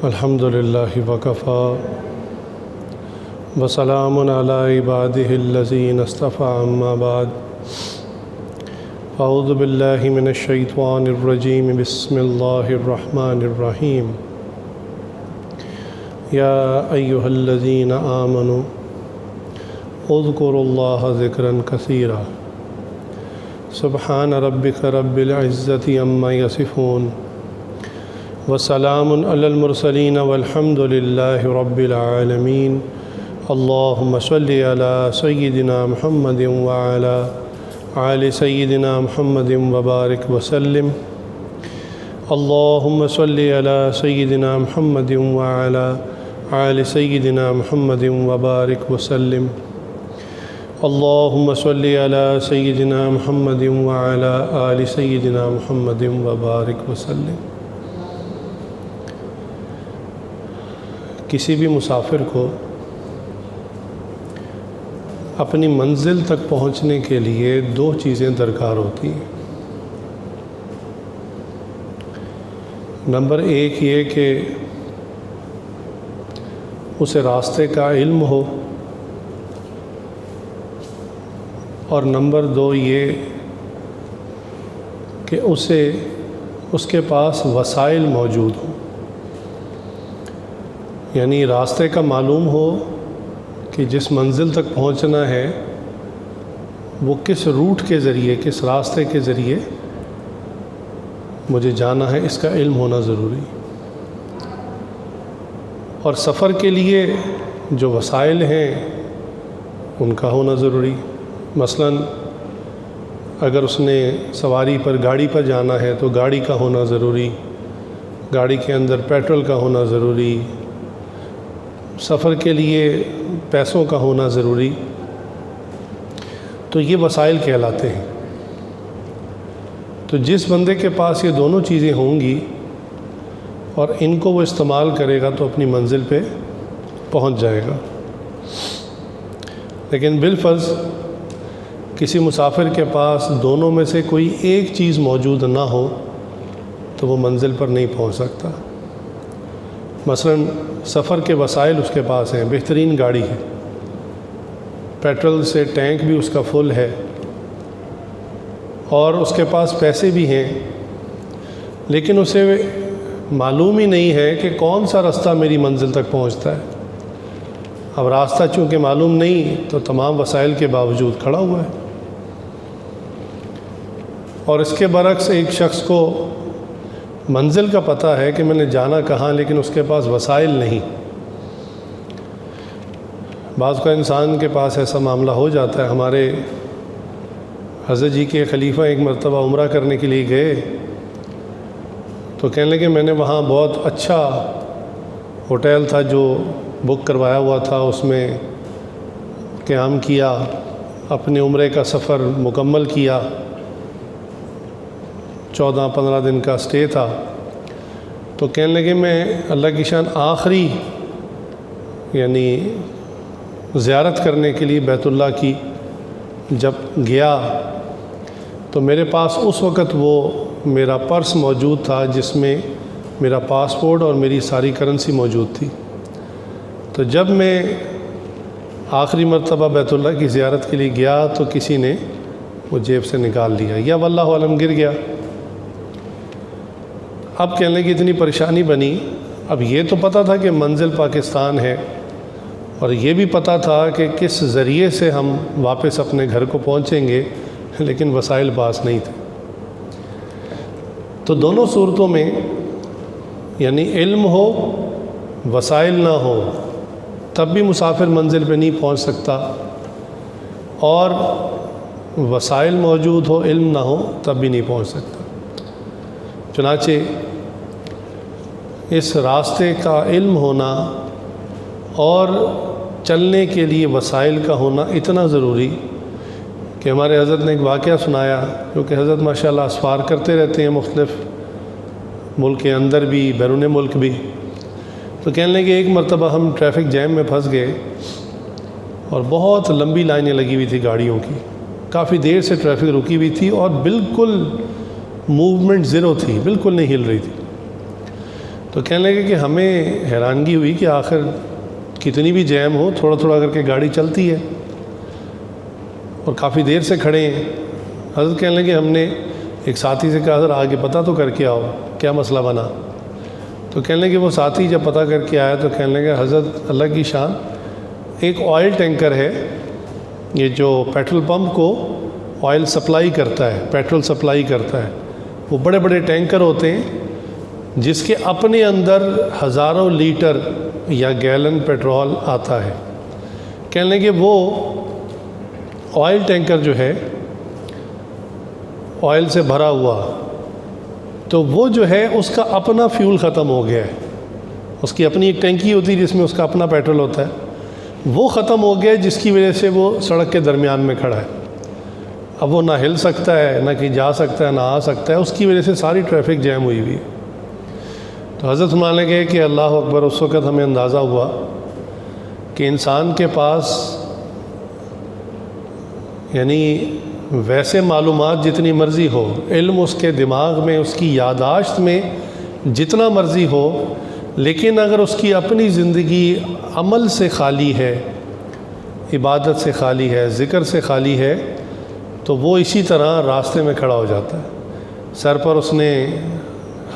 الحمدللہ وکفیٰ وسلام علی عبادہ الذین اصطفیٰ اما بعد اعوذ باللہ من الشیطان الرجیم بسم اللہ الرحمن الرحیم یا ایہا الذین آمنوا اذکروا اللہ ذکرا کثیرا سبحان ربک رب العزۃ عما یصفون وسلام علی المرسلین والحمد للہ رب العالمین اللہم صلی علی سیدنا محمد وعلی آل سیدنا محمد وبارک وسلم اللہم صلی علی سیدنا محمد وعلی آل سیدنا محمد وبارک وسلم اللہم صلی علی سیدنا محمد وعلی آل سیدنا محمد وبارک وسلم۔ کسی بھی مسافر کو اپنی منزل تک پہنچنے کے لیے دو چیزیں درکار ہوتی ہیں۔ نمبر ایک یہ کہ اسے راستے کا علم ہو، اور نمبر دو یہ کہ اس کے پاس وسائل موجود ہوں، یعنی راستے کا معلوم ہو کہ جس منزل تک پہنچنا ہے وہ کس روٹ کے ذریعے، کس راستے کے ذریعے مجھے جانا ہے، اس کا علم ہونا ضروری۔ اور سفر کے لیے جو وسائل ہیں ان کا ہونا ضروری۔ مثلا اگر اس نے سواری پر گاڑی پر جانا ہے تو گاڑی کا ہونا ضروری، گاڑی کے اندر پیٹرول کا ہونا ضروری، سفر کے لیے پیسوں کا ہونا ضروری۔ تو یہ وسائل کہلاتے ہیں۔ تو جس بندے کے پاس یہ دونوں چیزیں ہوں گی اور ان کو وہ استعمال کرے گا تو اپنی منزل پہ پہنچ جائے گا۔ لیکن بالفرض کسی مسافر کے پاس دونوں میں سے کوئی ایک چیز موجود نہ ہو تو وہ منزل پر نہیں پہنچ سکتا۔ مثلا سفر کے وسائل اس کے پاس ہیں، بہترین گاڑی ہے، پیٹرول سے ٹینک بھی اس کا فل ہے، اور اس کے پاس پیسے بھی ہیں، لیکن اسے معلوم ہی نہیں ہے کہ کون سا راستہ میری منزل تک پہنچتا ہے۔ اب راستہ چونکہ معلوم نہیں تو تمام وسائل کے باوجود کھڑا ہوا ہے۔ اور اس کے برعکس ایک شخص کو منزل کا پتہ ہے کہ میں نے جانا کہاں، لیکن اس کے پاس وسائل نہیں۔ بعض کا انسان کے پاس ایسا معاملہ ہو جاتا ہے۔ ہمارے حضرت جی کے خلیفہ ایک مرتبہ عمرہ کرنے کے لیے گئے تو کہنے لگے میں نے وہاں بہت اچھا ہوٹل تھا جو بک کروایا ہوا تھا، اس میں قیام کیا، اپنے عمرے کا سفر مکمل کیا، 14-15 دن کا سٹے تھا۔ تو کہنے لگے میں اللہ کی شان آخری یعنی زیارت کرنے کے لیے بیت اللہ کی جب گیا تو میرے پاس اس وقت وہ میرا پرس موجود تھا جس میں میرا پاسپورٹ اور میری ساری کرنسی موجود تھی۔ تو جب میں آخری مرتبہ بیت اللہ کی زیارت کے لیے گیا تو کسی نے وہ جیب سے نکال لیا، یا واللہ عالم گر گیا۔ اب کہنے کی اتنی پریشانی بنی، اب یہ تو پتہ تھا کہ منزل پاکستان ہے، اور یہ بھی پتہ تھا کہ کس ذریعے سے ہم واپس اپنے گھر کو پہنچیں گے، لیکن وسائل پاس نہیں تھے۔ تو دونوں صورتوں میں یعنی علم ہو وسائل نہ ہو تب بھی مسافر منزل پہ نہیں پہنچ سکتا، اور وسائل موجود ہو علم نہ ہو تب بھی نہیں پہنچ سکتا۔ چنانچہ اس راستے کا علم ہونا اور چلنے کے لیے وسائل کا ہونا اتنا ضروری کہ ہمارے حضرت نے ایک واقعہ سنایا، کیونکہ حضرت ماشاءاللہ اسفار کرتے رہتے ہیں مختلف ملک کے اندر بھی بیرون ملک بھی۔ تو کہنے لگے ایک مرتبہ ہم ٹریفک جیم میں پھنس گئے اور بہت لمبی لائنیں لگی ہوئی تھی گاڑیوں کی، کافی دیر سے ٹریفک رکی ہوئی تھی اور بالکل موومنٹ زیرو تھی، بالکل نہیں ہل رہی تھی۔ تو کہنے لگے کہ ہمیں حیرانگی ہوئی کہ آخر کتنی بھی جیم ہو تھوڑا تھوڑا کر کے گاڑی چلتی ہے اور کافی دیر سے کھڑے ہیں۔ حضرت کہنے لگے ہم نے ایک ساتھی سے کہا حضرت آگے پتہ تو کر کے آؤ کیا مسئلہ بنا۔ تو کہنے لگے وہ ساتھی جب پتہ کر کے آیا تو کہنے لگے حضرت اللہ کی شان، ایک آئل ٹینکر ہے یہ جو پیٹرول پمپ کو آئل سپلائی کرتا ہے، پیٹرول سپلائی کرتا ہے، وہ بڑے بڑے ٹینکر ہوتے ہیں جس کے اپنے اندر ہزاروں لیٹر یا گیلن پیٹرول آتا ہے۔ کہنے لگے وہ آئل ٹینکر جو ہے آئل سے بھرا ہوا، تو وہ جو ہے اس کا اپنا فیول ختم ہو گیا ہے، اس کی اپنی ایک ٹینکی ہوتی ہے جس میں اس کا اپنا پیٹرول ہوتا ہے، وہ ختم ہو گیا ہے جس کی وجہ سے وہ سڑک کے درمیان میں کھڑا ہے۔ اب وہ نہ ہل سکتا ہے، نہ کہیں جا سکتا ہے، نہ آ سکتا ہے، اس کی وجہ سے ساری ٹریفک جیم ہوئی ہوئی ہے۔ تو حضرت مانے گئے کہ اللہ اکبر، اس وقت ہمیں اندازہ ہوا کہ انسان کے پاس یعنی ویسے معلومات جتنی مرضی ہو، علم اس کے دماغ میں، اس کی یادداشت میں جتنا مرضی ہو، لیکن اگر اس کی اپنی زندگی عمل سے خالی ہے، عبادت سے خالی ہے، ذکر سے خالی ہے، تو وہ اسی طرح راستے میں کھڑا ہو جاتا ہے۔ سر پر اس نے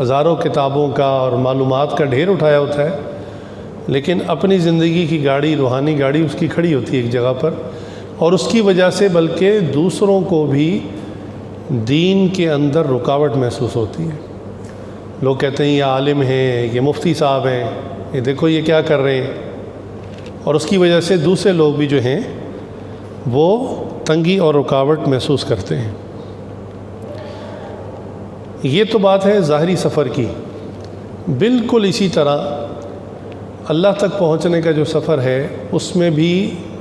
ہزاروں کتابوں کا اور معلومات کا ڈھیر اٹھایا ہوتا ہے، لیکن اپنی زندگی کی گاڑی، روحانی گاڑی اس کی کھڑی ہوتی ہے ایک جگہ پر، اور اس کی وجہ سے بلکہ دوسروں کو بھی دین کے اندر رکاوٹ محسوس ہوتی ہے۔ لوگ کہتے ہیں یہ عالم ہیں، یہ مفتی صاحب ہیں، یہ دیکھو یہ کیا کر رہے ہیں، اور اس کی وجہ سے دوسرے لوگ بھی جو ہیں وہ تنگی اور رکاوٹ محسوس کرتے ہیں۔ یہ تو بات ہے ظاہری سفر کی۔ بالکل اسی طرح اللہ تک پہنچنے کا جو سفر ہے اس میں بھی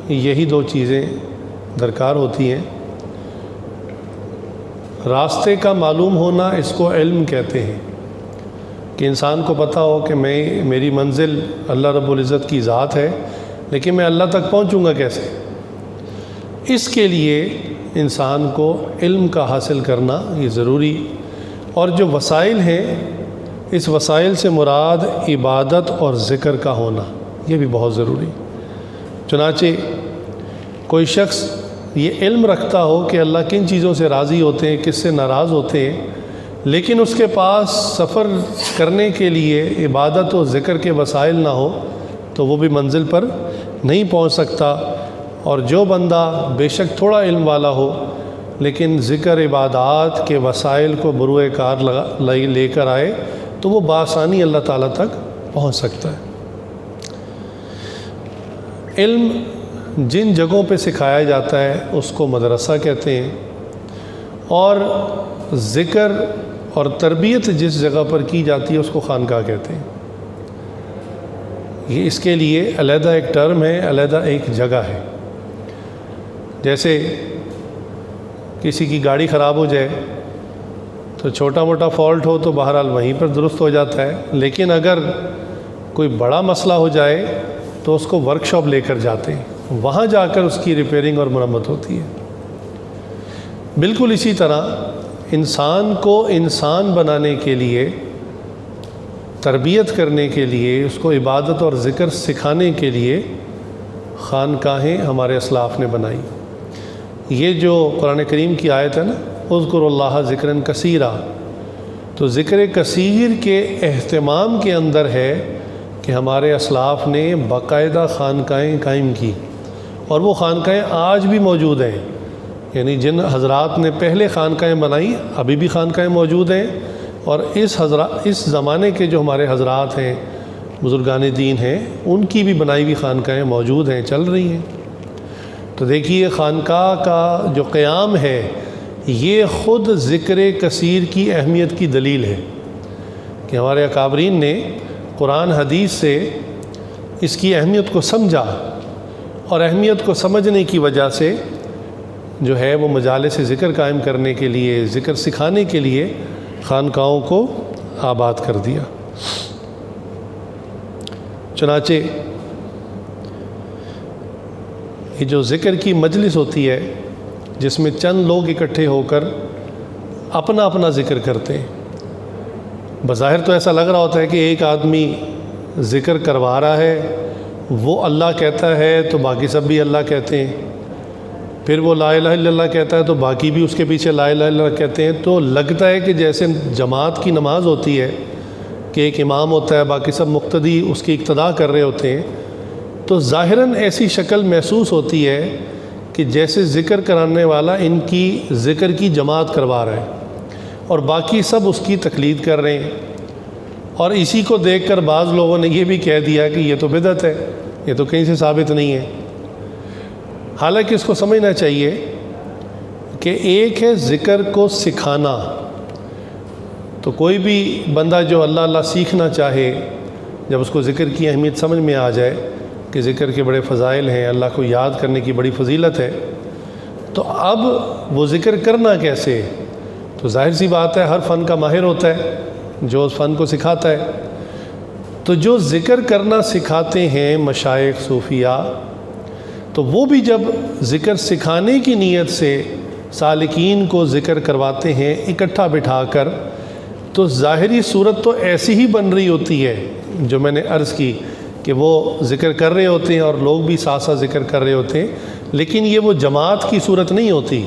یہی دو چیزیں درکار ہوتی ہیں۔ راستے کا معلوم ہونا، اس کو علم کہتے ہیں، کہ انسان کو پتہ ہو کہ میری منزل اللہ رب العزت کی ذات ہے، لیکن میں اللہ تک پہنچوں گا کیسے؟ اس کے لیے انسان کو علم کا حاصل کرنا یہ ضروری، اور جو وسائل ہیں اس وسائل سے مراد عبادت اور ذکر کا ہونا یہ بھی بہت ضروری۔ چنانچہ کوئی شخص یہ علم رکھتا ہو کہ اللہ کن چیزوں سے راضی ہوتے ہیں، کس سے ناراض ہوتے ہیں، لیکن اس کے پاس سفر کرنے کے لیے عبادت و ذکر کے وسائل نہ ہو تو وہ بھی منزل پر نہیں پہنچ سکتا۔ اور جو بندہ بے شک تھوڑا علم والا ہو لیکن ذکر عبادات کے وسائل کو بروئے کار لے کر آئے تو وہ بآسانی اللہ تعالیٰ تک پہنچ سکتا ہے۔ علم جن جگہوں پہ سکھایا جاتا ہے اس کو مدرسہ کہتے ہیں، اور ذکر اور تربیت جس جگہ پر کی جاتی ہے اس کو خانقاہ کہتے ہیں۔ یہ اس کے لیے علیحدہ ایک ٹرم ہے، علیحدہ ایک جگہ ہے۔ جیسے کسی کی گاڑی خراب ہو جائے تو چھوٹا موٹا فالٹ ہو تو بہرحال وہیں پر درست ہو جاتا ہے، لیکن اگر کوئی بڑا مسئلہ ہو جائے تو اس کو ورک شاپ لے کر جاتے ہیں، وہاں جا کر اس کی ریپیئرنگ اور مرمت ہوتی ہے۔ بالکل اسی طرح انسان کو انسان بنانے کے لیے، تربیت کرنے کے لیے، اس کو عبادت اور ذکر سکھانے کے لیے خانقاہیں ہمارے اسلاف نے بنائی۔ یہ جو قرآن کریم کی آیت ہے نا، اذکروا اللہ ذکرًا کثیرا، تو ذکر کثیر کے اہتمام کے اندر ہے کہ ہمارے اسلاف نے باقاعدہ خانقاہیں قائم کی، اور وہ خانقاہیں آج بھی موجود ہیں۔ یعنی جن حضرات نے پہلے خانقاہیں بنائیں ابھی بھی خانقاہیں موجود ہیں، اور اس زمانے کے جو ہمارے حضرات ہیں، بزرگان دین ہیں، ان کی بھی بنائی ہوئی خانقاہیں موجود ہیں، چل رہی ہیں۔ تو دیکھیے خانقاہ کا جو قیام ہے یہ خود ذکر کثیر کی اہمیت کی دلیل ہے کہ ہمارے اکابرین نے قرآن حدیث سے اس کی اہمیت کو سمجھا، اور اہمیت کو سمجھنے کی وجہ سے جو ہے وہ مجالس ذکر قائم کرنے کے لیے، ذکر سکھانے کے لیے خانقاہوں کو آباد کر دیا۔ چنانچہ یہ جو ذکر کی مجلس ہوتی ہے جس میں چند لوگ اکٹھے ہو کر اپنا اپنا ذکر کرتے ہیں، بظاہر تو ایسا لگ رہا ہوتا ہے کہ ایک آدمی ذکر کروا رہا ہے، وہ اللہ کہتا ہے تو باقی سب بھی اللہ کہتے ہیں، پھر وہ لا الہ الا اللہ کہتا ہے تو باقی بھی اس کے پیچھے لا الہ الا اللہ کہتے ہیں، تو لگتا ہے کہ جیسے جماعت کی نماز ہوتی ہے کہ ایک امام ہوتا ہے، باقی سب مقتدی اس کی اقتداء کر رہے ہوتے ہیں، تو ظاہراً ایسی شکل محسوس ہوتی ہے کہ جیسے ذکر کرانے والا ان کی ذکر کی جماعت کروا رہا ہے اور باقی سب اس کی تقلید کر رہے ہیں۔ اور اسی کو دیکھ کر بعض لوگوں نے یہ بھی کہہ دیا کہ یہ تو بدعت ہے، یہ تو کہیں سے ثابت نہیں ہے۔ حالانکہ اس کو سمجھنا چاہیے کہ ایک ہے ذکر کو سکھانا، تو کوئی بھی بندہ جو اللہ اللہ سیکھنا چاہے، جب اس کو ذکر کی اہمیت سمجھ میں آ جائے کہ ذکر کے بڑے فضائل ہیں، اللہ کو یاد کرنے کی بڑی فضیلت ہے، تو اب وہ ذکر کرنا کیسے؟ تو ظاہر سی بات ہے ہر فن کا ماہر ہوتا ہے جو اس فن کو سکھاتا ہے۔ تو جو ذکر کرنا سکھاتے ہیں مشائخ صوفیاء، تو وہ بھی جب ذکر سکھانے کی نیت سے سالکین کو ذکر کرواتے ہیں اکٹھا بٹھا کر، تو ظاہری صورت تو ایسی ہی بن رہی ہوتی ہے جو میں نے عرض کی کہ وہ ذکر کر رہے ہوتے ہیں اور لوگ بھی ساتھ ساتھ ذکر کر رہے ہوتے ہیں، لیکن یہ وہ جماعت کی صورت نہیں ہوتی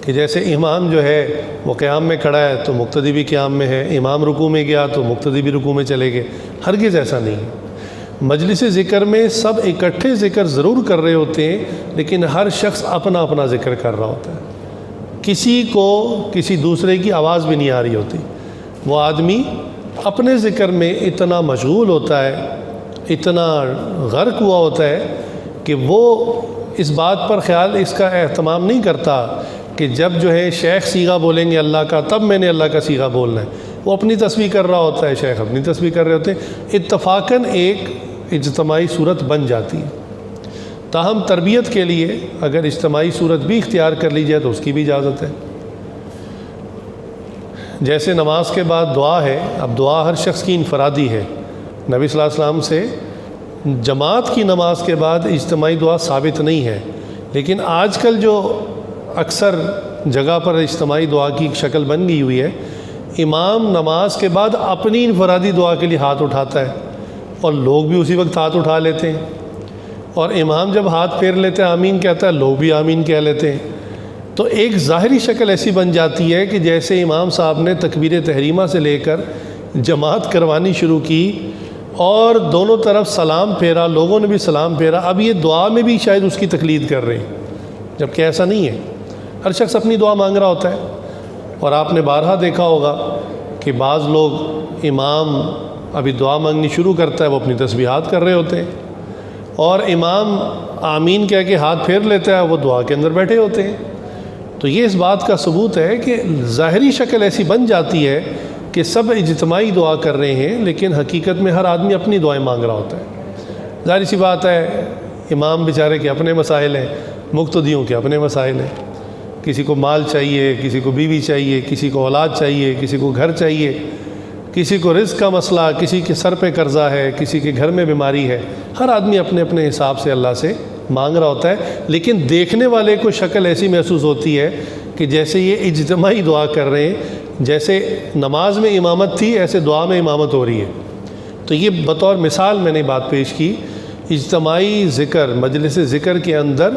کہ جیسے امام جو ہے وہ قیام میں کھڑا ہے تو مقتدی بھی قیام میں ہے، امام رکوع میں گیا تو مقتدی بھی رکوع میں چلے گئے، ہرگز ایسا نہیں ہے۔ مجلس ذکر میں سب اکٹھے ذکر ضرور کر رہے ہوتے ہیں، لیکن ہر شخص اپنا اپنا ذکر کر رہا ہوتا ہے، کسی کو کسی دوسرے کی آواز بھی نہیں آ رہی ہوتی۔ وہ آدمی اپنے ذکر میں اتنا مشغول ہوتا ہے، اتنا غرق ہوا ہوتا ہے کہ وہ اس بات پر خیال اس کا اہتمام نہیں کرتا کہ جب جو ہے شیخ صیغہ بولیں گے اللہ کا تب میں نے اللہ کا صیغہ بولنا ہے، وہ اپنی تسبیح کر رہا ہوتا ہے، شیخ اپنی تسبیح کر رہے ہوتے ہیں، اتفاقاً ایک اجتماعی صورت بن جاتی ہے۔ تاہم تربیت کے لیے اگر اجتماعی صورت بھی اختیار کر لی جائے تو اس کی بھی اجازت ہے۔ جیسے نماز کے بعد دعا ہے، اب دعا ہر شخص کی انفرادی ہے، نبی صلی اللہ علیہ وسلم سے جماعت کی نماز کے بعد اجتماعی دعا ثابت نہیں ہے، لیکن آج کل جو اکثر جگہ پر اجتماعی دعا کی شکل بن گئی ہوئی ہے، امام نماز کے بعد اپنی انفرادی دعا کے لیے ہاتھ اٹھاتا ہے اور لوگ بھی اسی وقت ہاتھ اٹھا لیتے ہیں، اور امام جب ہاتھ پھیر لیتے ہیں آمین کہتا ہے، لوگ بھی آمین کہہ لیتے ہیں۔ تو ایک ظاہری شکل ایسی بن جاتی ہے کہ جیسے امام صاحب نے تکبیر تحریمہ سے لے کر جماعت کروانی شروع کی اور دونوں طرف سلام پھیرا، لوگوں نے بھی سلام پھیرا، اب یہ دعا میں بھی شاید اس کی تقلید کر رہے ہیں، جبکہ ایسا نہیں ہے۔ ہر شخص اپنی دعا مانگ رہا ہوتا ہے، اور آپ نے بارہا دیکھا ہوگا کہ بعض لوگ امام ابھی دعا مانگنی شروع کرتا ہے وہ اپنی تسبیحات کر رہے ہوتے ہیں، اور امام آمین کہہ کے ہاتھ پھیر لیتا ہے وہ دعا کے اندر بیٹھے ہوتے ہیں۔ تو یہ اس بات کا ثبوت ہے کہ ظاہری شکل ایسی بن جاتی ہے کہ سب اجتماعی دعا کر رہے ہیں، لیکن حقیقت میں ہر آدمی اپنی دعائیں مانگ رہا ہوتا ہے۔ ظاہری سی بات ہے امام بیچارے کے اپنے مسائل ہیں، مقتدیوں کے اپنے مسائل ہیں، کسی کو مال چاہیے، کسی کو بیوی چاہیے، کسی کو اولاد چاہیے، کسی کو گھر چاہیے، کسی کو رزق کا مسئلہ، کسی کے سر پہ قرضہ ہے، کسی کے گھر میں بیماری ہے، ہر آدمی اپنے اپنے حساب سے اللہ سے مانگ رہا ہوتا ہے، لیکن دیکھنے والے کو شکل ایسی محسوس ہوتی ہے کہ جیسے یہ اجتماعی دعا کر رہے ہیں، جیسے نماز میں امامت تھی ایسے دعا میں امامت ہو رہی ہے۔ تو یہ بطور مثال میں نے بات پیش کی، اجتماعی ذکر، مجلس ذکر کے اندر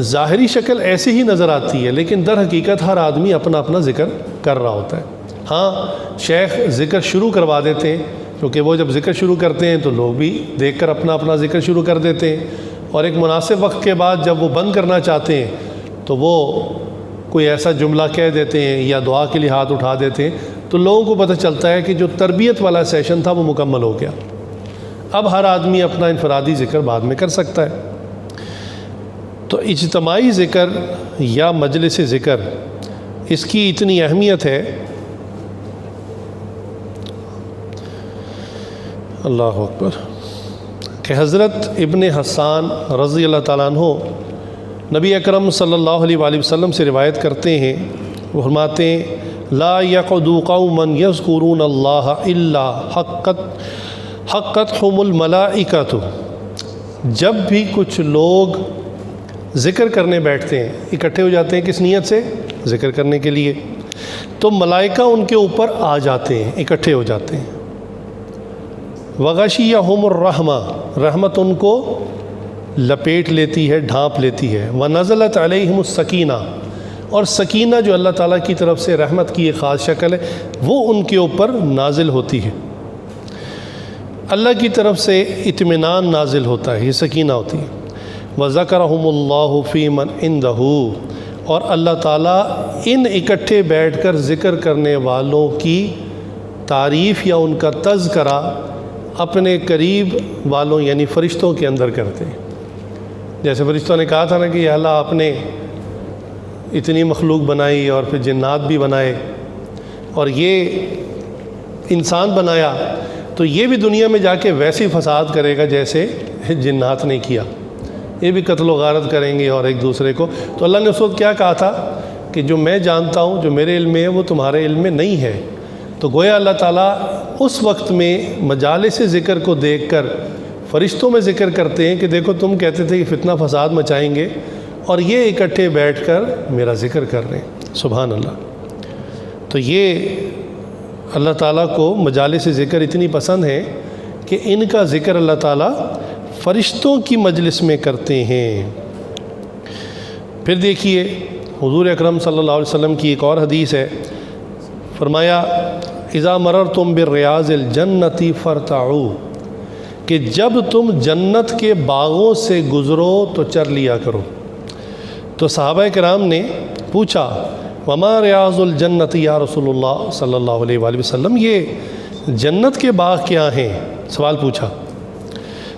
ظاہری شکل ایسی ہی نظر آتی ہے، لیکن در حقیقت ہر آدمی اپنا اپنا ذکر کر رہا ہوتا ہے۔ ہاں شیخ ذکر شروع کروا دیتے ہیں، کیونکہ وہ جب ذکر شروع کرتے ہیں تو لوگ بھی دیکھ کر اپنا اپنا ذکر شروع کر دیتے ہیں، اور ایک مناسب وقت کے بعد جب وہ بند کرنا چاہتے ہیں تو وہ کوئی ایسا جملہ کہہ دیتے ہیں یا دعا کے لیے ہاتھ اٹھا دیتے ہیں، تو لوگوں کو پتہ چلتا ہے کہ جو تربیت والا سیشن تھا وہ مکمل ہو گیا، اب ہر آدمی اپنا انفرادی ذکر بعد میں کر سکتا ہے۔ تو اجتماعی ذکر یا مجلس ذکر، اس کی اتنی اہمیت ہے، اللہ اکبر، کہ حضرت ابن حسان رضی اللہ تعالیٰ عنہ نبی اکرم صلی اللہ علیہ وآلہ وسلم سے روایت کرتے ہیں، وہ فرماتے ہیں لا يقعد قوما يذكرون اللہ الا حقتهم الملائکۃ، جب بھی کچھ لوگ ذکر کرنے بیٹھتے ہیں، اکٹھے ہو جاتے ہیں کس نیت سے؟ ذکر کرنے کے لیے، تو ملائکہ ان کے اوپر آ جاتے ہیں، اکٹھے ہو جاتے ہیں۔ وغشیہم الرحمہ، رحمت ان کو لپیٹ لیتی ہے، ڈھانپ لیتی ہے۔ ونزلت علیہم السکینہ، اور سکینہ جو اللہ تعالیٰ کی طرف سے رحمت کی ایک خاص شکل ہے، وہ ان کے اوپر نازل ہوتی ہے۔ اللہ کی طرف سے اطمینان نازل ہوتا ہے، یہ سکینہ ہوتی ہے۔ وذکرہم اللہ فی من عندہ، اور اللہ تعالیٰ ان اکٹھے بیٹھ کر ذکر کرنے والوں کی تعریف یا ان کا تذکرہ اپنے قریب والوں یعنی فرشتوں کے اندر کرتے ہیں۔ جیسے فرشتوں نے کہا تھا نا کہ یا اللہ آپ نے اتنی مخلوق بنائی اور پھر جنات بھی بنائے اور یہ انسان بنایا، تو یہ بھی دنیا میں جا کے ویسے فساد کرے گا جیسے جنات نے کیا، یہ بھی قتل و غارت کریں گے اور ایک دوسرے کو۔ تو اللہ نے اس وقت کیا کہا تھا کہ جو میں جانتا ہوں، جو میرے علم میں ہے، وہ تمہارے علم میں نہیں ہے۔ تو گویا اللہ تعالیٰ اس وقت میں مجالس ذکر کو دیکھ کر فرشتوں میں ذکر کرتے ہیں کہ دیکھو تم کہتے تھے کہ فتنہ فساد مچائیں گے، اور یہ اکٹھے بیٹھ کر میرا ذکر کر رہے ہیں۔ سبحان اللہ۔ تو یہ اللہ تعالیٰ کو مجالس ذکر اتنی پسند ہے کہ ان کا ذکر اللہ تعالیٰ فرشتوں کی مجلس میں کرتے ہیں۔ پھر دیکھیے حضور اکرم صلی اللہ علیہ وسلم کی ایک اور حدیث ہے، فرمایا اذا مررتم بالریاض الجنتی فرتعوا، کہ جب تم جنت کے باغوں سے گزرو تو چر لیا کرو۔ تو صحابہ کرام نے پوچھا وما ریاض الجنت یا رسول اللہ صلی اللہ علیہ وآلہ وسلم، یہ جنت کے باغ کیا ہیں؟ سوال پوچھا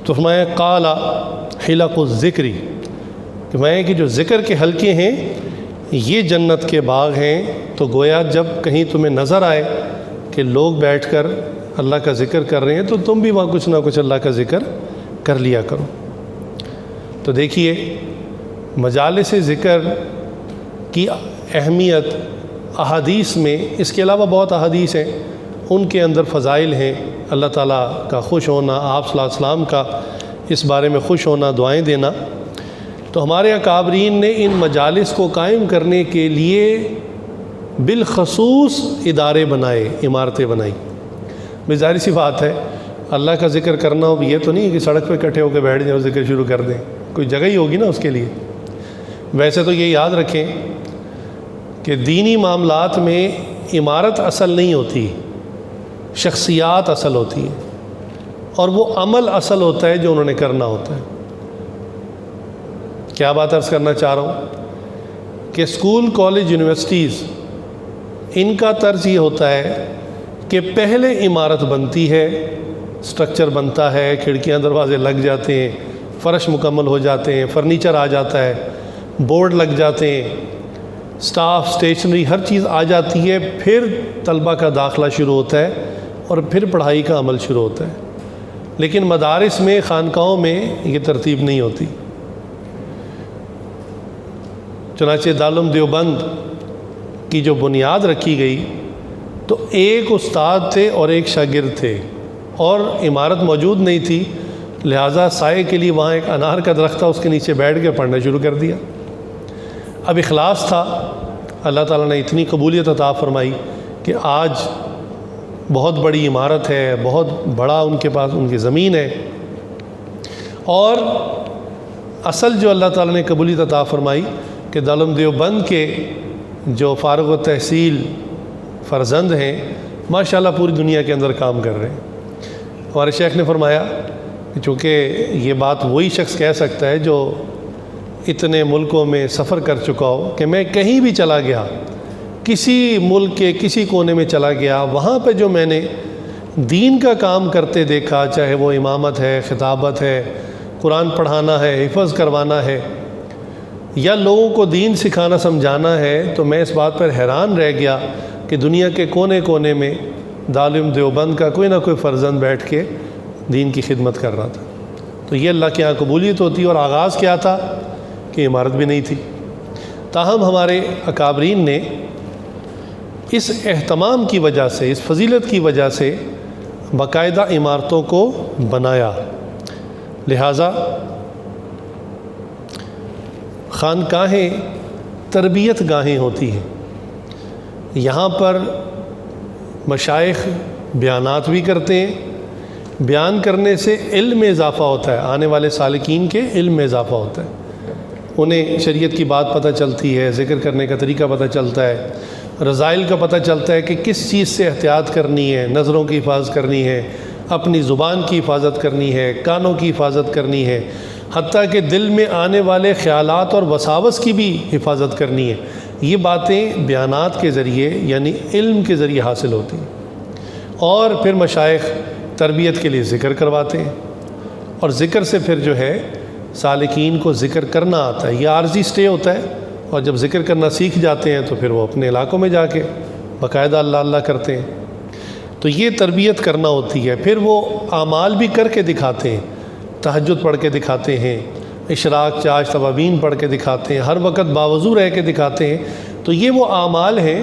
تو فرمایا قال حلق الذکری، کہ میں کہ جو ذکر کے حلقے ہیں یہ جنت کے باغ ہیں۔ تو گویا جب کہیں تمہیں نظر آئے کہ لوگ بیٹھ کر اللہ کا ذکر کر رہے ہیں تو تم بھی وہاں کچھ نہ کچھ اللہ کا ذکر کر لیا کرو۔ تو دیکھیے مجالس ذکر کی اہمیت احادیث میں، اس کے علاوہ بہت احادیث ہیں، ان کے اندر فضائل ہیں، اللہ تعالیٰ کا خوش ہونا، آپ صلی اللہ علیہ وسلم کا اس بارے میں خوش ہونا، دعائیں دینا۔ تو ہمارے اکابرین نے ان مجالس کو قائم کرنے کے لیے بالخصوص ادارے بنائے، عمارتیں بنائی۔ بے ظاہر سی بات ہے، اللہ کا ذکر کرنا ہو، یہ تو نہیں کہ سڑک پہ اکٹھے ہو کے بیٹھ جائیں اور ذکر شروع کر دیں، کوئی جگہ ہی ہوگی نا اس کے لیے۔ ویسے تو یہ یاد رکھیں کہ دینی معاملات میں عمارت اصل نہیں ہوتی، شخصیات اصل ہوتی ہیں، اور وہ عمل اصل ہوتا ہے جو انہوں نے کرنا ہوتا ہے۔ کیا بات عرض کرنا چاہ رہا ہوں کہ اسکول، کالج، یونیورسٹیز، ان کا طرز یہ ہوتا ہے کہ پہلے عمارت بنتی ہے، سٹرکچر بنتا ہے، کھڑکیاں دروازے لگ جاتے ہیں، فرش مکمل ہو جاتے ہیں، فرنیچر آ جاتا ہے، بورڈ لگ جاتے ہیں، سٹاف، اسٹیشنری، ہر چیز آ جاتی ہے، پھر طلبہ کا داخلہ شروع ہوتا ہے اور پھر پڑھائی کا عمل شروع ہوتا ہے۔ لیکن مدارس میں، خانقاہوں میں یہ ترتیب نہیں ہوتی۔ چنانچہ دارالعلوم دیوبند کی جو بنیاد رکھی گئی تو ایک استاد تھے اور ایک شاگرد تھے، اور عمارت موجود نہیں تھی، لہٰذا سائے کے لیے وہاں ایک انار کا درخت تھا، اس کے نیچے بیٹھ کے پڑھنا شروع کر دیا۔ اب اخلاص تھا، اللہ تعالیٰ نے اتنی قبولیت عطا فرمائی کہ آج بہت بڑی عمارت ہے، بہت بڑا ان کے پاس ان کی زمین ہے۔ اور اصل جو اللہ تعالیٰ نے قبولیت عطا فرمائی کہ دارالعلوم دیوبند کے جو فارغ التحصیل فرزند ہیں ماشاءاللہ پوری دنیا کے اندر کام کر رہے ہیں۔ ہمارے شیخ نے فرمایا کہ چونکہ یہ بات وہی شخص کہہ سکتا ہے جو اتنے ملکوں میں سفر کر چکا ہو کہ میں کہیں بھی چلا گیا، کسی ملک کے کسی کونے میں چلا گیا، وہاں پہ جو میں نے دین کا کام کرتے دیکھا، چاہے وہ امامت ہے، خطابت ہے، قرآن پڑھانا ہے، حفظ کروانا ہے، یا لوگوں کو دین سکھانا سمجھانا ہے، تو میں اس بات پر حیران رہ گیا کہ دنیا کے کونے کونے میں دارالعلوم دیوبند کا کوئی نہ کوئی فرزند بیٹھ کے دین کی خدمت کر رہا تھا۔ تو یہ اللہ کے یہاں قبولیت ہوتی، اور آغاز کیا تھا کہ عمارت بھی نہیں تھی۔ تاہم ہمارے اکابرین نے اس اہتمام کی وجہ سے، اس فضیلت کی وجہ سے باقاعدہ عمارتوں کو بنایا۔ لہٰذا خانقاہیں تربیت گاہیں ہوتی ہیں، یہاں پر مشائخ بیانات بھی کرتے ہیں، بیان کرنے سے علم میں اضافہ ہوتا ہے، آنے والے سالکین کے علم میں اضافہ ہوتا ہے، انہیں شریعت کی بات پتہ چلتی ہے، ذکر کرنے کا طریقہ پتہ چلتا ہے، رذائل کا پتہ چلتا ہے کہ کس چیز سے احتیاط کرنی ہے، نظروں کی حفاظت کرنی ہے، اپنی زبان کی حفاظت کرنی ہے، کانوں کی حفاظت کرنی ہے، حتیٰ کہ دل میں آنے والے خیالات اور وساوس کی بھی حفاظت کرنی ہے۔ یہ باتیں بیانات کے ذریعے یعنی علم کے ذریعے حاصل ہوتی ہیں۔ اور پھر مشائخ تربیت کے لیے ذکر کرواتے ہیں، اور ذکر سے پھر جو ہے سالکین کو ذکر کرنا آتا ہے، یہ عارضی سٹے ہوتا ہے، اور جب ذکر کرنا سیکھ جاتے ہیں تو پھر وہ اپنے علاقوں میں جا کے باقاعدہ اللہ اللہ کرتے ہیں۔ تو یہ تربیت کرنا ہوتی ہے۔ پھر وہ اعمال بھی کر کے دکھاتے ہیں، تہجد پڑھ کے دکھاتے ہیں، اشراق چاش توابین پڑھ کے دکھاتے ہیں، ہر وقت باوضو رہ کے دکھاتے ہیں۔ تو یہ وہ اعمال ہیں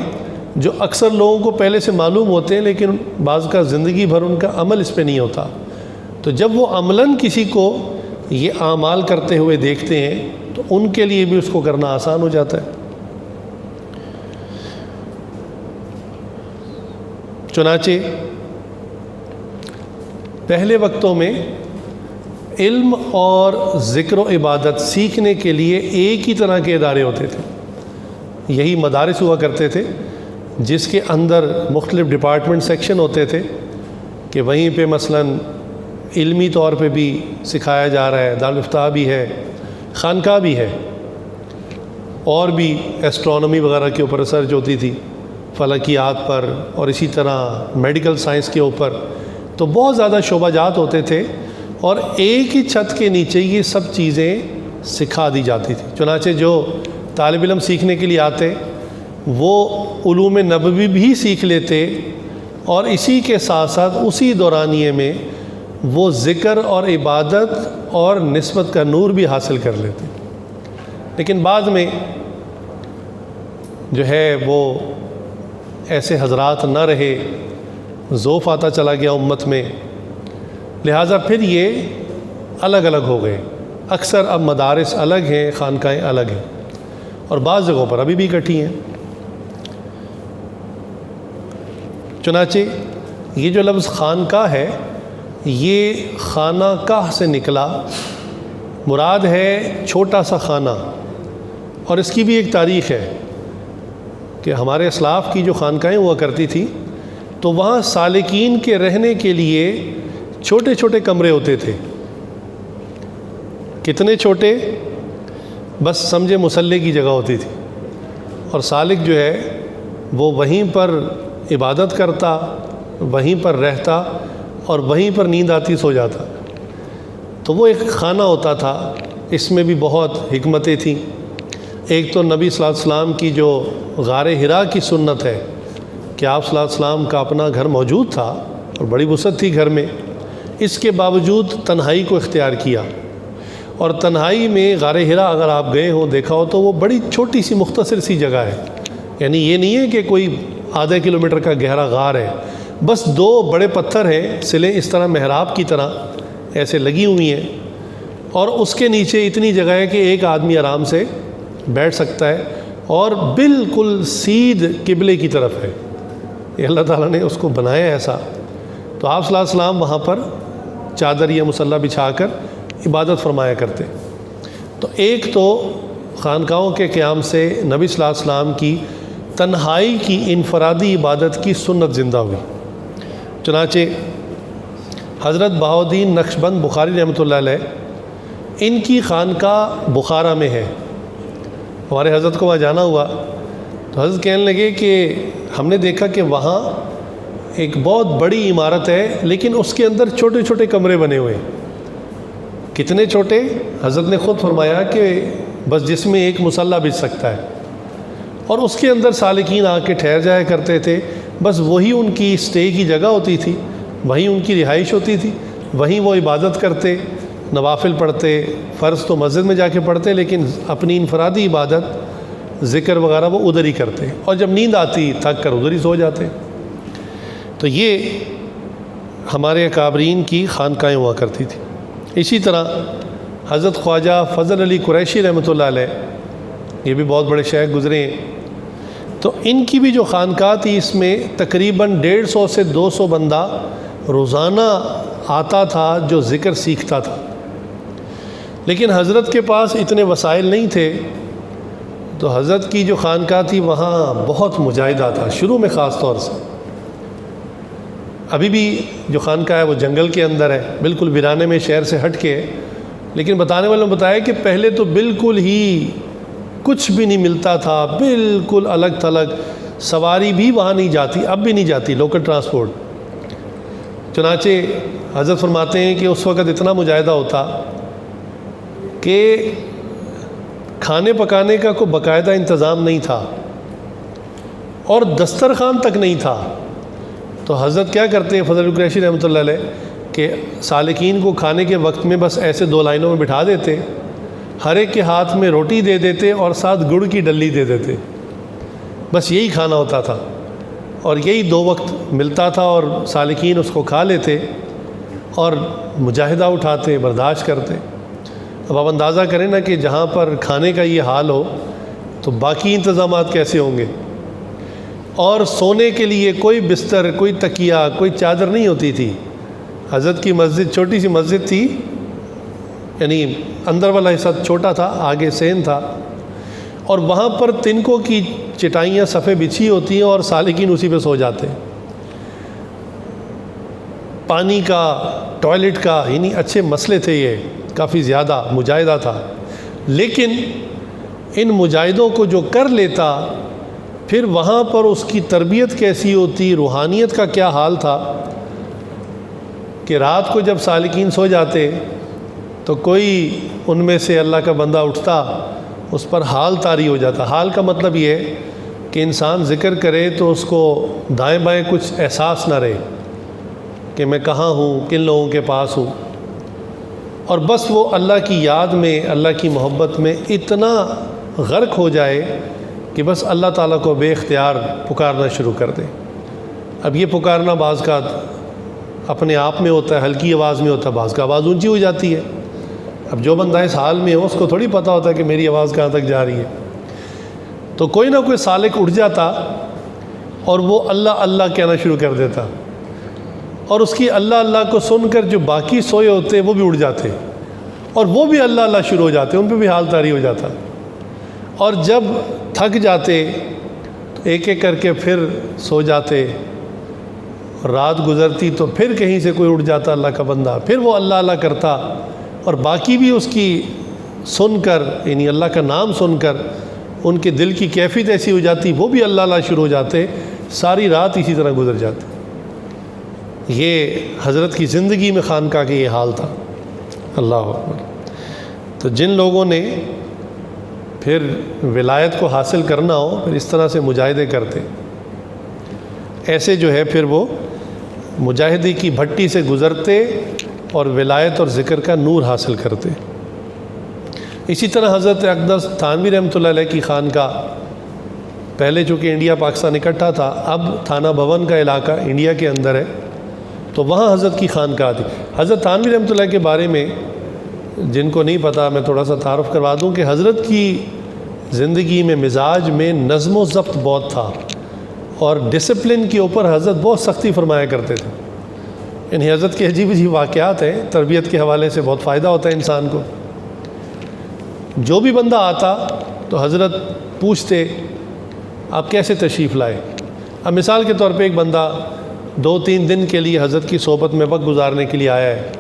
جو اکثر لوگوں کو پہلے سے معلوم ہوتے ہیں، لیکن بعض کا زندگی بھر ان کا عمل اس پہ نہیں ہوتا۔ تو جب وہ عملاً کسی کو یہ اعمال کرتے ہوئے دیکھتے ہیں تو ان کے لیے بھی اس کو کرنا آسان ہو جاتا ہے۔ چنانچہ پہلے وقتوں میں علم اور ذکر و عبادت سیکھنے کے لیے ایک ہی طرح کے ادارے ہوتے تھے، یہی مدارس ہوا کرتے تھے، جس کے اندر مختلف ڈپارٹمنٹ سیکشن ہوتے تھے کہ وہیں پہ مثلاً علمی طور پہ بھی سکھایا جا رہا ہے، دارالفتاح بھی ہے، خانقاہ بھی ہے، اور بھی ایسٹرونومی وغیرہ کے اوپر ریسرچ ہوتی تھی، فلکیات پر، اور اسی طرح میڈیکل سائنس کے اوپر۔ تو بہت زیادہ شعبہ جات ہوتے تھے، اور ایک ہی چھت کے نیچے یہ سب چیزیں سکھا دی جاتی تھی۔ چنانچہ جو طالب علم سیکھنے کے لیے آتے وہ علوم نبوی بھی سیکھ لیتے، اور اسی کے ساتھ ساتھ اسی دورانیے میں وہ ذکر اور عبادت اور نسبت کا نور بھی حاصل کر لیتے۔ لیکن بعد میں جو ہے وہ ایسے حضرات نہ رہے، ذوف آتا چلا گیا امت میں، لہٰذا پھر یہ الگ الگ ہو گئے۔ اکثر اب مدارس الگ ہیں، خانقاہیں الگ ہیں، اور بعض جگہوں پر ابھی بھی اکٹھی ہیں۔ چنانچہ یہ جو لفظ خانقاہ ہے یہ خانہ کاہ سے نکلا، مراد ہے چھوٹا سا خانہ، اور اس کی بھی ایک تاریخ ہے کہ ہمارے اسلاف کی جو خانقاہیں ہوا کرتی تھی تو وہاں سالکین کے رہنے کے لیے چھوٹے چھوٹے کمرے ہوتے تھے۔ کتنے چھوٹے؟ بس سمجھے مصلی کی جگہ ہوتی تھی، اور سالک جو ہے وہ وہیں پر عبادت کرتا، وہیں پر رہتا، اور وہیں پر نیند آتی سو جاتا۔ تو وہ ایک خانہ ہوتا تھا، اس میں بھی بہت حکمتیں تھیں۔ ایک تو نبی صلی اللہ علیہ وسلم کی جو غار حرا کی سنت ہے کہ آپ صلی اللہ علیہ وسلم کا اپنا گھر موجود تھا اور بڑی وسعت تھی گھر میں، اس کے باوجود تنہائی کو اختیار کیا، اور تنہائی میں غار حرا اگر آپ گئے ہوں دیکھا ہو تو وہ بڑی چھوٹی سی مختصر سی جگہ ہے، یعنی یہ نہیں ہے کہ کوئی آدھے کلومیٹر کا گہرا غار ہے، بس دو بڑے پتھر ہیں، سلیں اس طرح محراب کی طرح ایسے لگی ہوئی ہیں، اور اس کے نیچے اتنی جگہ ہے کہ ایک آدمی آرام سے بیٹھ سکتا ہے، اور بالکل سیدھ قبلے کی طرف ہے۔ یہ اللہ تعالیٰ نے اس کو بنایا ایسا۔ تو آپ صلی اللہ علیہ وسلم وہاں پر چادر یا مصلی بچھا کر عبادت فرمایا کرتے۔ تو ایک تو خانقاہوں کے قیام سے نبی صلی اللہ علیہ وسلم کی تنہائی کی انفرادی عبادت کی سنت زندہ ہوئی۔ چنانچہ حضرت بہاؤالدین نقشبند بخاری رحمۃ اللہ علیہ، ان کی خانقاہ بخارا میں ہے۔ ہمارے حضرت کو وہاں جانا ہوا تو حضرت کہنے لگے کہ ہم نے دیکھا کہ وہاں ایک بہت بڑی عمارت ہے، لیکن اس کے اندر چھوٹے چھوٹے کمرے بنے ہوئے ہیں۔ کتنے چھوٹے؟ حضرت نے خود فرمایا کہ بس جس میں ایک مصلی بچھ سکتا ہے، اور اس کے اندر سالکین آ کے ٹھہر جایا کرتے تھے، بس وہی ان کی اسٹے کی جگہ ہوتی تھی، وہیں ان کی رہائش ہوتی تھی، وہیں وہ عبادت کرتے، نوافل پڑھتے، فرض تو مسجد میں جا کے پڑھتے، لیکن اپنی انفرادی عبادت ذکر وغیرہ وہ ادھر ہی کرتے، اور جب نیند آتی تھک کر ادھر ہی سو جاتے۔ تو یہ ہمارے اکابرین کی خانقاہیں ہوا کرتی تھی۔ اسی طرح حضرت خواجہ فضل علی قریشی رحمۃ اللہ علیہ، یہ بھی بہت بڑے شیخ گزرے ہیں، تو ان کی بھی جو خانقاہ تھی اس میں تقریباً 150 سے 200 بندہ روزانہ آتا تھا جو ذکر سیکھتا تھا، لیکن حضرت کے پاس اتنے وسائل نہیں تھے، تو حضرت کی جو خانقاہ تھی وہاں بہت مجاہدہ تھا شروع میں خاص طور سے۔ ابھی بھی جو خانقاہ ہے وہ جنگل کے اندر ہے، بالکل ویرانے میں، شہر سے ہٹ کے، لیکن بتانے والوں نے بتایا کہ پہلے تو بالکل ہی کچھ بھی نہیں ملتا تھا، بالکل الگ تھلگ، سواری بھی وہاں نہیں جاتی، اب بھی نہیں جاتی لوکل ٹرانسپورٹ۔ چنانچہ حضرت فرماتے ہیں کہ اس وقت اتنا مجاہدہ ہوتا کہ کھانے پکانے کا کوئی باقاعدہ انتظام نہیں تھا اور دسترخوان تک نہیں تھا، تو حضرت کیا کرتے ہیں فضل قریشی رحمۃ اللہ علیہ کہ سالکین کو کھانے کے وقت میں بس ایسے 2 لائنوں میں بٹھا دیتے، ہر ایک کے ہاتھ میں روٹی دے دیتے اور ساتھ گڑ کی ڈلی دے دیتے، بس یہی کھانا ہوتا تھا اور یہی 2 وقت ملتا تھا، اور سالکین اس کو کھا لیتے اور مجاہدہ اٹھاتے، برداشت کرتے۔ اب آپ اندازہ کریں نا کہ جہاں پر کھانے کا یہ حال ہو تو باقی انتظامات کیسے ہوں گے، اور سونے کے لیے کوئی بستر، کوئی تکیہ، کوئی چادر نہیں ہوتی تھی۔ حضرت کی مسجد چھوٹی سی مسجد تھی، یعنی اندر والا حصہ چھوٹا تھا، آگے سین تھا، اور وہاں پر تنکوں کی چٹائیاں صفیں بچھی ہوتی ہیں اور سالکین اسی پہ سو جاتے ہیں۔ پانی کا، ٹوائلٹ کا، یعنی اچھے مسئلے تھے، یہ کافی زیادہ مجاہدہ تھا، لیکن ان مجاہدوں کو جو کر لیتا پھر وہاں پر اس کی تربیت کیسی ہوتی، روحانیت کا کیا حال تھا کہ رات کو جب سالکین سو جاتے تو کوئی ان میں سے اللہ کا بندہ اٹھتا، اس پر حال طاری ہو جاتا۔ حال کا مطلب یہ ہے کہ انسان ذکر کرے تو اس کو دائیں بائیں کچھ احساس نہ رہے کہ میں کہاں ہوں، کن لوگوں کے پاس ہوں، اور بس وہ اللہ کی یاد میں، اللہ کی محبت میں اتنا غرق ہو جائے کہ بس اللہ تعالیٰ کو بے اختیار پکارنا شروع کر دے۔ اب یہ پکارنا بعض کا اپنے آپ میں ہوتا ہے، ہلکی آواز میں ہوتا ہے، بعض کا آواز اونچی ہو جاتی ہے۔ اب جو بندہ اس حال میں ہو اس کو تھوڑی پتہ ہوتا ہے کہ میری آواز کہاں تک جا رہی ہے، تو کوئی نہ کوئی سالک اٹھ جاتا اور وہ اللہ اللہ کہنا شروع کر دیتا، اور اس کی اللہ اللہ کو سن کر جو باقی سوئے ہوتے وہ بھی اٹھ جاتے اور وہ بھی اللہ اللہ شروع ہو جاتے، ان پہ بھی حال طاری ہو جاتا، اور جب تھک جاتے تو ایک ایک کر کے پھر سو جاتے، رات گزرتی تو پھر کہیں سے کوئی اٹھ جاتا اللہ کا بندہ، پھر وہ اللہ اللہ کرتا، اور باقی بھی اس کی سن کر، یعنی اللہ کا نام سن کر ان کے دل کی کیفیت ایسی ہو جاتی، وہ بھی اللہ اللہ شروع ہو جاتے، ساری رات اسی طرح گزر جاتی۔ یہ حضرت کی زندگی میں خانقاہ کا یہ حال تھا۔ اللہ اکبر۔ تو جن لوگوں نے پھر ولایت کو حاصل کرنا ہو پھر اس طرح سے مجاہدے کرتے، ایسے جو ہے پھر وہ مجاہدے کی بھٹی سے گزرتے اور ولایت اور ذکر کا نور حاصل کرتے۔ اسی طرح حضرت اقدس تھانوی رحمۃ اللہ علیہ کی خانقاہ، پہلے چونکہ انڈیا پاکستان اکٹھا تھا، اب تھانہ بھون کا علاقہ انڈیا کے اندر ہے، تو وہاں حضرت کی خانقاہ تھی۔ حضرت تھانوی رحمۃ اللہ کے بارے میں جن کو نہیں پتہ میں تھوڑا سا تعارف کروا دوں کہ حضرت کی زندگی میں، مزاج میں نظم و ضبط بہت تھا، اور ڈسپلن کے اوپر حضرت بہت سختی فرمایا کرتے تھے۔ یعنی حضرت کے عجیب عجیب واقعات ہیں، تربیت کے حوالے سے بہت فائدہ ہوتا ہے انسان کو۔ جو بھی بندہ آتا تو حضرت پوچھتے آپ کیسے تشریف لائے۔ اب مثال کے طور پہ ایک بندہ 2-3 دن کے لیے حضرت کی صحبت میں وقت گزارنے کے لیے آیا ہے،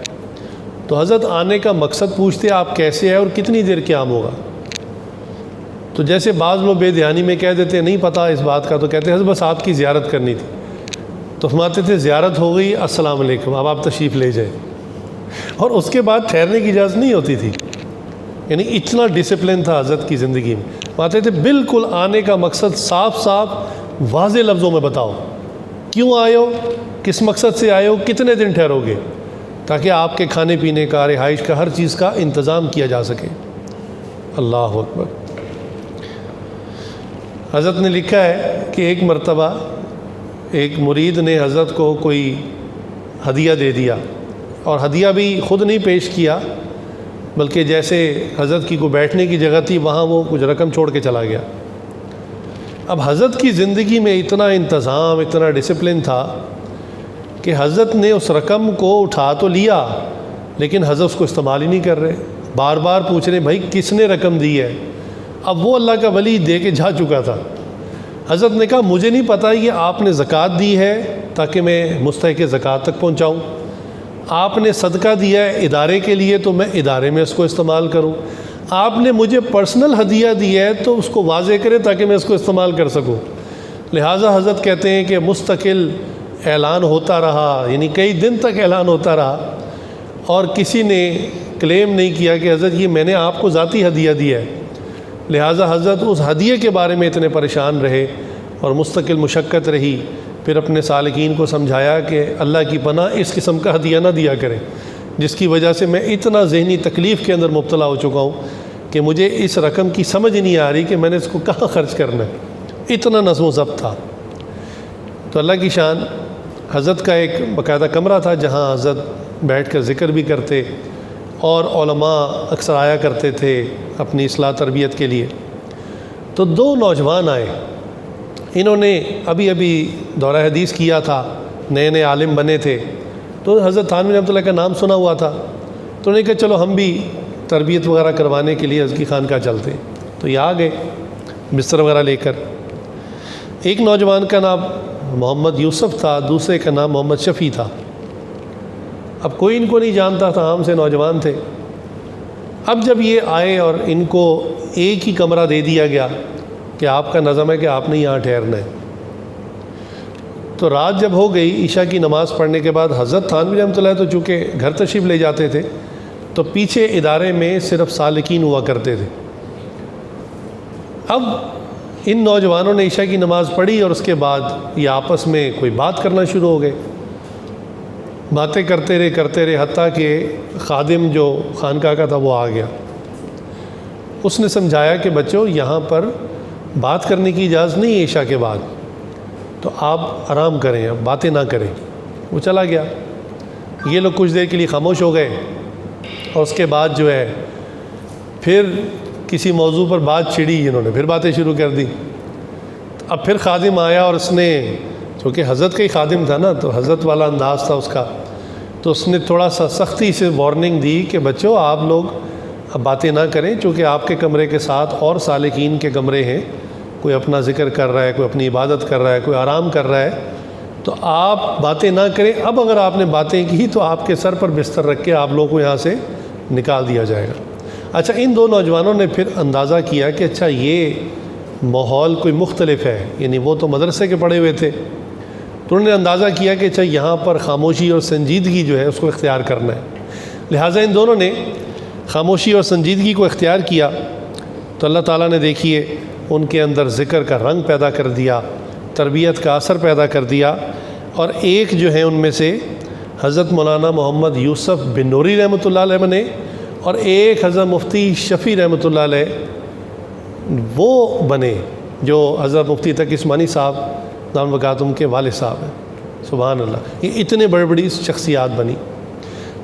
تو حضرت آنے کا مقصد پوچھتے آپ کیسے آئے اور کتنی دیر قیام ہوگا۔ تو جیسے بعض لوگ بے دھیانی میں کہہ دیتے نہیں پتہ اس بات کا، تو کہتے ہیں حضرت بس آپ کی زیارت کرنی تھی، تو فرماتے تھے زیارت ہو گئی، السلام علیکم، اب آپ تشریف لے جائیں، اور اس کے بعد ٹھہرنے کی اجازت نہیں ہوتی تھی۔ یعنی اتنا ڈسپلن تھا حضرت کی زندگی میں۔ فرماتے تھے بالکل آنے کا مقصد صاف صاف واضح لفظوں میں بتاؤ، کیوں آئے ہو، کس مقصد سے آئے ہو، کتنے دن ٹھہرو گے، تاکہ آپ کے کھانے پینے کا، رہائش کا، ہر چیز کا انتظام کیا جا سکے۔ اللہ اکبر۔ حضرت نے لکھا ہے کہ ایک مرتبہ ایک مرید نے حضرت کو کوئی ہدیہ دے دیا، اور ہدیہ بھی خود نہیں پیش کیا، بلکہ جیسے حضرت کی کوئی بیٹھنے کی جگہ تھی وہاں وہ کچھ رقم چھوڑ کے چلا گیا۔ اب حضرت کی زندگی میں اتنا انتظام، اتنا ڈسپلن تھا کہ حضرت نے اس رقم کو اٹھا تو لیا لیکن حضرت اس کو استعمال ہی نہیں کر رہے، بار بار پوچھ رہے بھائی کس نے رقم دی ہے؟ اب وہ اللہ کا ولی دے کے جا چکا تھا۔ حضرت نے کہا مجھے نہیں پتہ یہ آپ نے زکوٰۃ دی ہے تاکہ میں مستحق زکوٰۃ تک پہنچاؤں، آپ نے صدقہ دیا ہے ادارے کے لیے تو میں ادارے میں اس کو استعمال کروں، آپ نے مجھے پرسنل ہدیہ دیا ہے تو اس کو واضح کرے تاکہ میں اس کو استعمال کر سکوں۔ لہٰذا حضرت کہتے ہیں کہ مستقل اعلان ہوتا رہا، یعنی کئی دن تک اعلان ہوتا رہا اور کسی نے کلیم نہیں کیا کہ حضرت یہ میں نے آپ کو ذاتی ہدیہ دیا ہے۔ لہٰذا حضرت اس ہدیے کے بارے میں اتنے پریشان رہے اور مستقل مشقت رہی، پھر اپنے سالکین کو سمجھایا کہ اللہ کی پناہ اس قسم کا ہدیہ نہ دیا کریں، جس کی وجہ سے میں اتنا ذہنی تکلیف کے اندر مبتلا ہو چکا ہوں کہ مجھے اس رقم کی سمجھ نہیں آ رہی کہ میں نے اس کو کہاں خرچ کرنا ہے، اتنا نظم و ضبط تھا۔ تو اللہ کی شان، حضرت کا ایک باقاعدہ کمرہ تھا جہاں حضرت بیٹھ کر ذکر بھی کرتے اور علماء اکثر آیا کرتے تھے اپنی اصلاح تربیت کے لیے۔ تو دو نوجوان آئے، انہوں نے ابھی دورہ حدیث کیا تھا، نئے نئے عالم بنے تھے، تو حضرت تھانوی رحمۃ اللہ کا نام سنا ہوا تھا، تو انہوں نے کہا چلو ہم بھی تربیت وغیرہ کروانے کے لیے حضرت کی خانقاہ چلتے ہیں۔ تو یہ آ گئے بستر وغیرہ لے کر۔ ایک نوجوان کا نام محمد یوسف تھا، دوسرے کا نام محمد شفیع تھا۔ اب کوئی ان کو نہیں جانتا تھا، عام سے نوجوان تھے۔ اب جب یہ آئے اور ان کو ایک ہی کمرہ دے دیا گیا کہ آپ کا نظم ہے کہ آپ نے یہاں ٹھہرنا ہے، تو رات جب ہو گئی عشاء کی نماز پڑھنے کے بعد حضرت تھانوی رحمۃ اللہ تو چونکہ گھر تشریف لے جاتے تھے تو پیچھے ادارے میں صرف سالکین ہوا کرتے تھے۔ اب ان نوجوانوں نے عشاء کی نماز پڑھی اور اس کے بعد یہ آپس میں کوئی بات کرنا شروع ہو گئے، باتیں کرتے رہے حتیٰ کہ خادم جو خانقاہ کا تھا وہ آ گیا۔ اس نے سمجھایا کہ بچوں یہاں پر بات کرنے کی اجازت نہیں ہے عشاء کے بعد، تو آپ آرام کریں، اب باتیں نہ کریں۔ وہ چلا گیا، یہ لوگ کچھ دیر کے لیے خاموش ہو گئے اور اس کے بعد جو ہے پھر کسی موضوع پر بات چھڑی، انہوں نے پھر باتیں شروع کر دی۔ اب پھر خادم آیا اور اس نے، چونکہ حضرت کا ہی خادم تھا نا تو حضرت والا انداز تھا اس کا، تو اس نے تھوڑا سا سختی سے وارننگ دی کہ بچوں آپ لوگ اب باتیں نہ کریں، چونکہ آپ کے کمرے کے ساتھ اور سالکین کے کمرے ہیں، کوئی اپنا ذکر کر رہا ہے، کوئی اپنی عبادت کر رہا ہے، کوئی آرام کر رہا ہے، تو آپ باتیں نہ کریں۔ اب اگر آپ نے باتیں کی تو آپ کے سر پر بستر رکھ کے آپ لوگوں کو یہاں سے نکال دیا جائے گا۔ اچھا، ان دو نوجوانوں نے پھر اندازہ کیا کہ اچھا یہ ماحول کوئی مختلف ہے، یعنی وہ تو مدرسے کے پڑھے ہوئے تھے، تو انہوں نے اندازہ کیا کہ اچھا یہاں پر خاموشی اور سنجیدگی جو ہے اس کو اختیار کرنا ہے۔ لہٰذا ان دونوں نے خاموشی اور سنجیدگی کو اختیار کیا، تو اللہ تعالیٰ نے دیکھیے ان کے اندر ذکر کا رنگ پیدا کر دیا، تربیت کا اثر پیدا کر دیا، اور ایک جو ہے ان میں سے حضرت مولانا محمد یوسف بن نوری رحمۃ اللہ علیہ بنے، اور ایک حضرت مفتی شفیع رحمۃ اللہ علیہ وہ بنے جو حضرت مفتی تقی عثمانی صاحب دامت برکاتہم کے والد صاحب ہیں۔ سبحان اللہ، یہ اتنے بڑی شخصیات بنی۔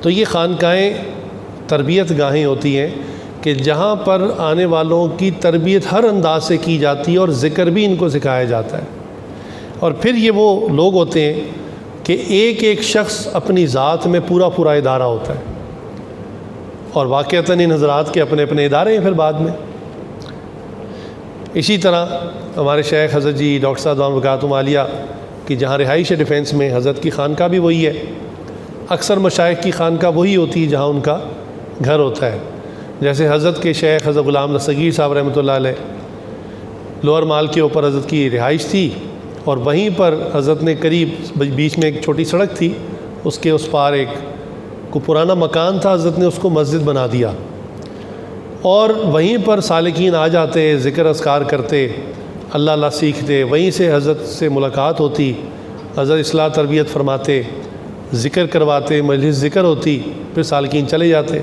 تو یہ خانقاہیں تربیت گاہیں ہوتی ہیں کہ جہاں پر آنے والوں کی تربیت ہر انداز سے کی جاتی ہے اور ذکر بھی ان کو سکھایا جاتا ہے۔ اور پھر یہ وہ لوگ ہوتے ہیں کہ ایک ایک شخص اپنی ذات میں پورا ادارہ ہوتا ہے، اور واقعتاً ان حضرات کے اپنے اپنے ادارے ہیں پھر بعد میں۔ اسی طرح ہمارے شیخ حضرت جی ڈاکٹر صاحب دامت برکاتہم عالیہ کی جہاں رہائش ہے ڈیفینس میں، حضرت کی خانقاہ بھی وہی ہے۔ اکثر مشائخ کی خانقاہ وہی ہوتی ہے جہاں ان کا گھر ہوتا ہے، جیسے حضرت کے شیخ حضرت غلام دستگیر صاحب رحمۃ اللہ علیہ، لوور مال کے اوپر حضرت کی رہائش تھی، اور وہیں پر حضرت نے قریب بیچ میں ایک چھوٹی سڑک تھی، اس کے اس پار ایک کو پرانا مکان تھا، حضرت نے اس کو مسجد بنا دیا، اور وہیں پر سالکین آ جاتے، ذکر اذکار کرتے، اللہ سیکھتے، وہیں سے حضرت سے ملاقات ہوتی، حضرت اصلاح تربیت فرماتے، ذکر کرواتے، مجلس ذکر ہوتی، پھر سالکین چلے جاتے۔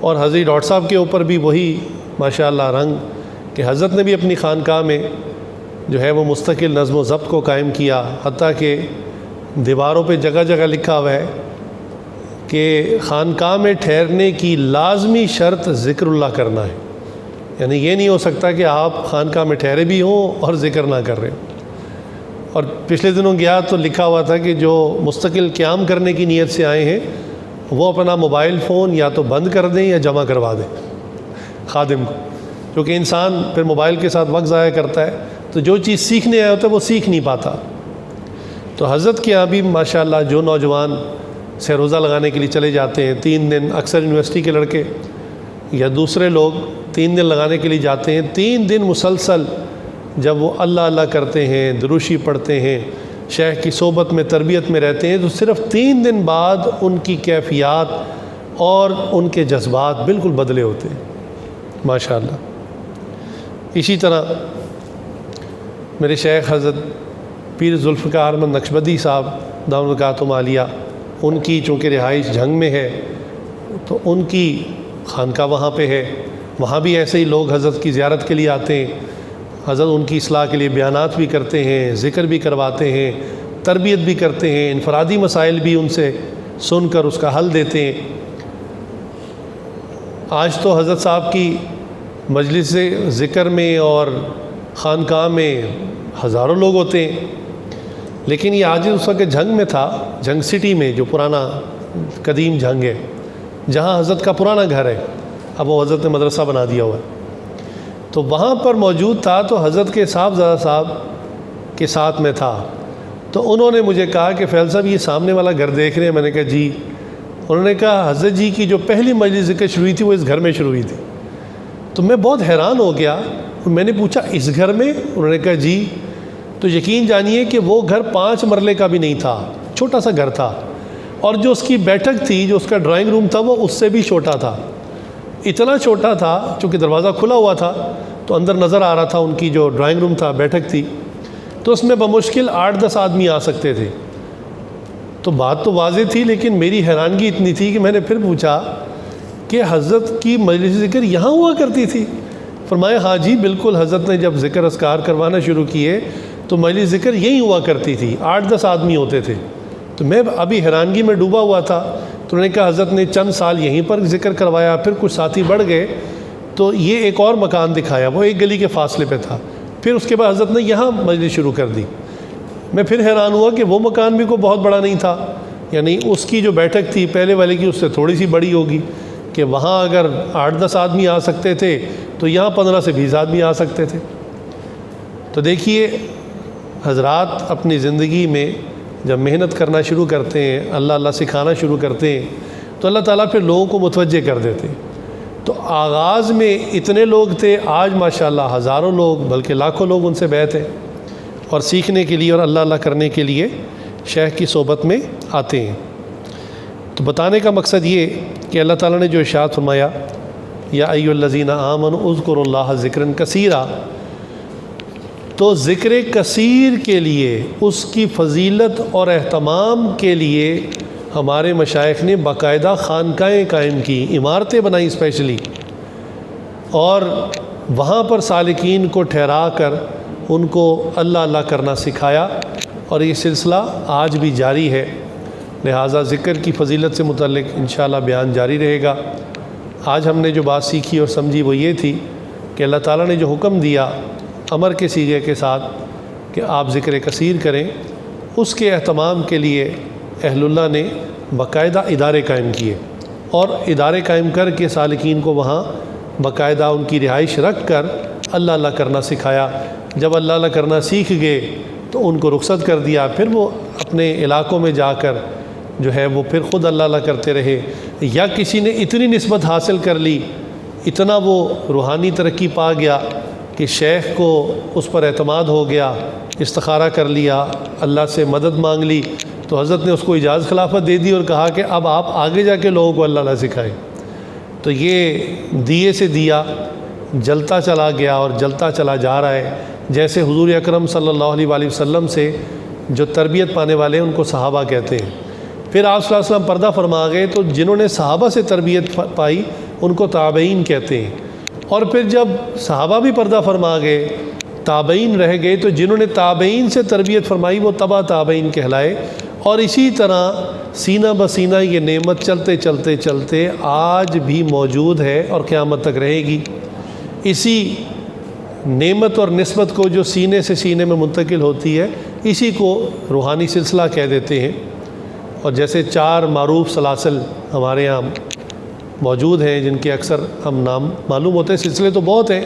اور حضرت ڈاکٹر صاحب کے اوپر بھی وہی ماشاءاللہ رنگ کہ حضرت نے بھی اپنی خانقاہ میں جو ہے وہ مستقل نظم و ضبط کو قائم کیا، حتیٰ کہ دیواروں پہ جگہ جگہ لکھا ہوا ہے کہ خانقاہ میں ٹھہرنے کی لازمی شرط ذکر اللہ کرنا ہے۔ یعنی یہ نہیں ہو سکتا کہ آپ خانقاہ میں ٹھہرے بھی ہوں اور ذکر نہ کر رہے ہوں۔ اور پچھلے دنوں گیا تو لکھا ہوا تھا کہ جو مستقل قیام کرنے کی نیت سے آئے ہیں وہ اپنا موبائل فون یا تو بند کر دیں یا جمع کروا دیں خادم کو، کیونکہ انسان پھر موبائل کے ساتھ وقت ضائع کرتا ہے تو جو چیز سیکھنے آیا ہوتا ہے وہ سیکھ نہیں پاتا۔ تو حضرت کے یہاں بھی ماشاءاللہ جو نوجوان سے روزہ لگانے کے لیے چلے جاتے ہیں 3 دن، اکثر یونیورسٹی کے لڑکے یا دوسرے لوگ 3 دن لگانے کے لیے جاتے ہیں، 3 دن مسلسل جب وہ اللہ اللہ کرتے ہیں، دروشی پڑھتے ہیں، شیخ کی صحبت میں تربیت میں رہتے ہیں، تو صرف 3 دن بعد ان کی کیفیات اور ان کے جذبات بالکل بدلے ہوتے ہیں ماشاءاللہ۔ اسی طرح میرے شیخ حضرت پیر ذوالفقار احمد نقشبندی صاحب دامت برکاتہم عالیہ، ان کی چونکہ رہائش جھنگ میں ہے تو ان کی خانقاہ وہاں پہ ہے، وہاں بھی ایسے ہی لوگ حضرت کی زیارت کے لیے آتے ہیں، حضرت ان کی اصلاح کے لیے بیانات بھی کرتے ہیں، ذکر بھی کرواتے ہیں، تربیت بھی کرتے ہیں، انفرادی مسائل بھی ان سے سن کر اس کا حل دیتے ہیں۔ آج تو حضرت صاحب کی مجلس ذکر میں اور خانقاہ میں ہزاروں لوگ ہوتے ہیں، لیکن یہ آج اس وقت جھنگ میں تھا، جھنگ سٹی میں جو پرانا قدیم جھنگ ہے جہاں حضرت کا پرانا گھر ہے، اب وہ حضرت نے مدرسہ بنا دیا ہوا ہے، تو وہاں پر موجود تھا تو حضرت کے صاحبزادہ صاحب کے ساتھ میں تھا، تو انہوں نے مجھے کہا کہ فیض صاحب یہ سامنے والا گھر دیکھ رہے ہیں؟ میں نے کہا جی۔ انہوں نے کہا حضرت جی کی جو پہلی مجلس ذکر شروع ہوئی تھی وہ اس گھر میں شروع ہوئی تھی۔ تو میں بہت حیران ہو گیا، میں نے پوچھا اس گھر میں؟ انہوں نے کہا جی۔ تو یقین جانیے کہ وہ گھر 5 مرلے کا بھی نہیں تھا، چھوٹا سا گھر تھا، اور جو اس کی بیٹھک تھی، جو اس کا ڈرائنگ روم تھا، وہ اس سے بھی چھوٹا تھا، اتنا چھوٹا تھا چونکہ دروازہ کھلا ہوا تھا تو اندر نظر آ رہا تھا ان کی جو ڈرائنگ روم تھا، بیٹھک تھی، تو اس میں بمشکل 8-10 آدمی آ سکتے تھے۔ تو بات تو واضح تھی، لیکن میری حیرانگی اتنی تھی کہ میں نے پھر پوچھا کہ حضرت کی مجلس ذکر یہاں ہوا کرتی تھی؟ فرمایا ہاں جی بالکل، حضرت نے جب ذکر اذکار کروانا شروع کیے تو مجلس ذکر یہیں ہوا کرتی تھی، 8-10 آدمی ہوتے تھے۔ تو میں ابھی حیرانگی میں ڈوبا ہوا تھا، تو انہوں نے کہا حضرت نے چند سال یہیں پر ذکر کروایا، پھر کچھ ساتھی بڑھ گئے تو یہ ایک اور مکان دکھایا، وہ 1 گلی کے فاصلے پہ تھا، پھر اس کے بعد حضرت نے یہاں مجلس شروع کر دی۔ میں پھر حیران ہوا کہ وہ مکان بھی کوئی بہت بڑا نہیں تھا، یعنی اس کی جو بیٹھک تھی پہلے والے کی اس سے تھوڑی سی بڑی ہوگی، کہ وہاں اگر 8-10 آدمی آ سکتے تھے تو یہاں 15 سے 20 آدمی آ سکتے تھے۔ تو دیکھیے حضرات اپنی زندگی میں جب محنت کرنا شروع کرتے ہیں، اللہ اللہ سکھانا شروع کرتے ہیں، تو اللہ تعالیٰ پھر لوگوں کو متوجہ کر دیتے ہیں۔ تو آغاز میں اتنے لوگ تھے، آج ماشاءاللہ ہزاروں لوگ بلکہ لاکھوں لوگ ان سے بیعت ہیں اور سیکھنے کے لیے اور اللہ اللہ کرنے کے لیے شیخ کی صحبت میں آتے ہیں۔ تو بتانے کا مقصد یہ کہ اللہ تعالیٰ نے جو ارشاد فرمایا یا ایھا الذین آمنوا اذکروا اللہ ذکرا کثیرا، تو ذکر کثیر کے لیے، اس کی فضیلت اور اہتمام کے لیے ہمارے مشائخ نے باقاعدہ خانقاہیں قائم کی، عمارتیں بنائیں اسپیشلی، اور وہاں پر سالکین کو ٹھہرا کر ان کو اللہ اللہ کرنا سکھایا، اور یہ سلسلہ آج بھی جاری ہے۔ لہٰذا ذکر کی فضیلت سے متعلق انشاءاللہ بیان جاری رہے گا۔ آج ہم نے جو بات سیکھی اور سمجھی وہ یہ تھی کہ اللہ تعالیٰ نے جو حکم دیا امر کے صیغے کے ساتھ کہ آپ ذکر کثیر کریں، اس کے اہتمام کے لیے اہل اللہ نے باقاعدہ ادارے قائم کیے، اور ادارے قائم کر کے سالکین کو وہاں باقاعدہ ان کی رہائش رکھ کر اللہ اللہ کرنا سکھایا۔ جب اللہ اللہ کرنا سیکھ گئے تو ان کو رخصت کر دیا، پھر وہ اپنے علاقوں میں جا کر جو ہے وہ پھر خود اللہ اللہ کرتے رہے، یا کسی نے اتنی نسبت حاصل کر لی، اتنا وہ روحانی ترقی پا گیا کہ شیخ کو اس پر اعتماد ہو گیا، استخارہ کر لیا، اللہ سے مدد مانگ لی، تو حضرت نے اس کو اجازت خلافت دے دی اور کہا کہ اب آپ آگے جا کے لوگوں کو اللہ اللہ سکھائیں۔ تو یہ دیے سے دیا جلتا چلا گیا اور جلتا چلا جا رہا ہے، جیسے حضور اکرم صلی اللہ علیہ وآلہ وسلم سے جو تربیت پانے والے ہیں ان کو صحابہ کہتے ہیں۔ پھر آپ صلی اللہ علیہ وسلم پردہ فرما گئے تو جنہوں نے صحابہ سے تربیت پائی ان کو تابعین کہتے ہیں، اور پھر جب صحابہ بھی پردہ فرما گئے، تابعین رہ گئے، تو جنہوں نے تابعین سے تربیت فرمائی وہ تبع تابعین کہلائے، اور اسی طرح سینہ بسینہ یہ نعمت چلتے چلتے چلتے آج بھی موجود ہے اور قیامت تک رہے گی۔ اسی نعمت اور نسبت کو جو سینے سے سینے میں منتقل ہوتی ہے اسی کو روحانی سلسلہ کہہ دیتے ہیں۔ اور جیسے 4 معروف سلاسل ہمارے یہاں موجود ہیں جن کے اکثر ہم نام معلوم ہوتے ہیں، سلسلے تو بہت ہیں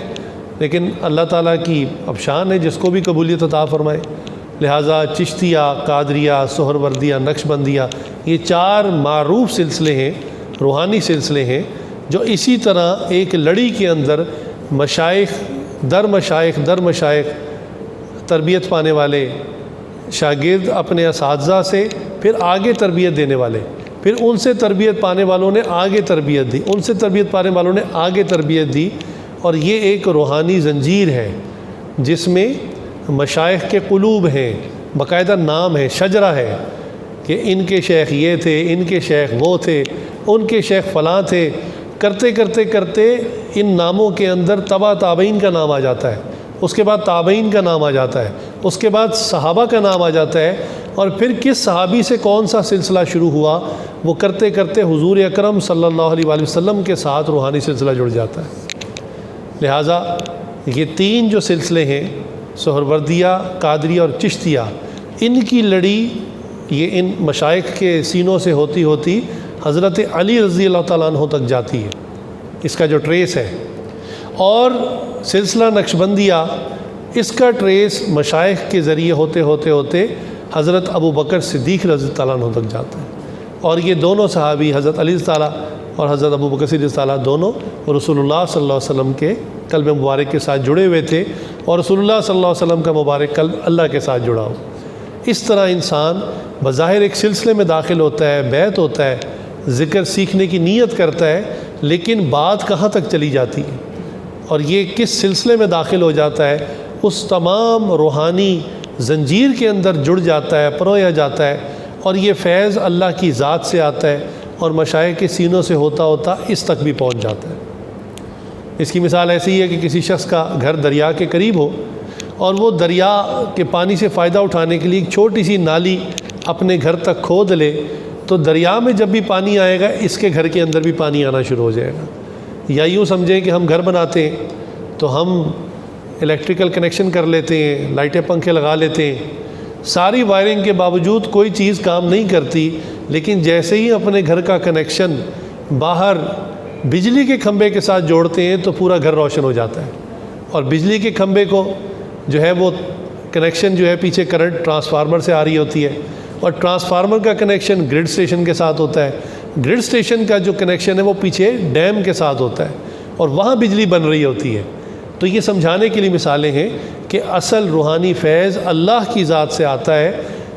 لیکن اللہ تعالیٰ کی اب شان ہے جس کو بھی قبولیت عطا فرمائے۔ لہٰذا چشتیہ، قادریہ، سہروردیہ، نقشبندیہ، یہ 4 معروف سلسلے ہیں، روحانی سلسلے ہیں، جو اسی طرح ایک لڑی کے اندر مشائخ در مشائخ تربیت پانے والے شاگرد اپنے اساتذہ سے پھر آگے تربیت دینے والے، پھر ان سے تربیت پانے والوں نے آگے تربیت دی، ان سے تربیت پانے والوں نے آگے تربیت دی، اور یہ ایک روحانی زنجیر ہے جس میں مشائخ کے قلوب ہیں، باقاعدہ نام ہے، شجرہ ہے کہ ان کے شیخ یہ تھے، ان کے شیخ وہ تھے، ان کے شیخ فلاں تھے، کرتے کرتے کرتے ان ناموں کے اندر تبع تابعین کا نام آ جاتا ہے، اس کے بعد تابعین کا نام آ جاتا ہے، اس کے بعد صحابہ کا نام آ جاتا ہے، اور پھر کس صحابی سے کون سا سلسلہ شروع ہوا وہ کرتے کرتے حضور اکرم صلی اللہ علیہ وآلہ وسلم کے ساتھ روحانی سلسلہ جڑ جاتا ہے۔ لہٰذا یہ 3 جو سلسلے ہیں، سہروردیہ، قادریہ اور چشتیہ، ان کی لڑی یہ ان مشائخ کے سینوں سے ہوتی ہوتی حضرت علی رضی اللہ تعالیٰ عنہ تک جاتی ہے، اس کا جو ٹریس ہے۔ اور سلسلہ نقشبندیہ، اس کا ٹریس مشائخ کے ذریعے ہوتے ہوتے ہوتے حضرت ابو بکر صدیق رضی اللہ عنہ تک جاتا ہے، اور یہ دونوں صحابی حضرت علی رضی تعالیٰ اور حضرت ابو بکر صدیق تعالیٰ دونوں رسول اللہ صلی اللہ علیہ وسلم کے قلب مبارک کے ساتھ جڑے ہوئے تھے، اور رسول اللہ صلی اللہ علیہ وسلم کا مبارک قلب اللہ کے ساتھ جڑا ہو۔ اس طرح انسان بظاہر ایک سلسلے میں داخل ہوتا ہے، بیعت ہوتا ہے، ذکر سیکھنے کی نیت کرتا ہے، لیکن بات کہاں تک چلی جاتی ہے اور یہ کس سلسلے میں داخل ہو جاتا ہے، اس تمام روحانی زنجیر کے اندر جڑ جاتا ہے، پرویا جاتا ہے، اور یہ فیض اللہ کی ذات سے آتا ہے اور مشائخ کے سینوں سے ہوتا ہوتا اس تک بھی پہنچ جاتا ہے۔ اس کی مثال ایسی ہے کہ کسی شخص کا گھر دریا کے قریب ہو اور وہ دریا کے پانی سے فائدہ اٹھانے کے لیے ایک چھوٹی سی نالی اپنے گھر تک کھود لے، تو دریا میں جب بھی پانی آئے گا اس کے گھر کے اندر بھی پانی آنا شروع ہو جائے گا۔ یا یوں سمجھیں کہ ہم گھر بناتے ہیں تو ہم الیکٹریکل کنیکشن کر لیتے ہیں، لائٹیں پنکھے لگا لیتے ہیں، ساری وائرنگ کے باوجود کوئی چیز کام نہیں کرتی، لیکن جیسے ہی اپنے گھر کا کنیکشن باہر بجلی کے کھمبے کے ساتھ جوڑتے ہیں تو پورا گھر روشن ہو جاتا ہے، اور بجلی کے کھمبے کو جو ہے وہ کنیکشن جو ہے پیچھے کرنٹ ٹرانسفارمر سے آ رہی ہوتی ہے، اور ٹرانسفارمر کا کنیکشن گرڈ سٹیشن کے ساتھ ہوتا ہے، گرڈ سٹیشن کا جو کنیکشن ہے وہ پیچھے ڈیم کے ساتھ ہوتا ہے، اور وہاں بجلی بن رہی ہوتی ہے۔ تو یہ سمجھانے کے لیے مثالیں ہیں کہ اصل روحانی فیض اللہ کی ذات سے آتا ہے،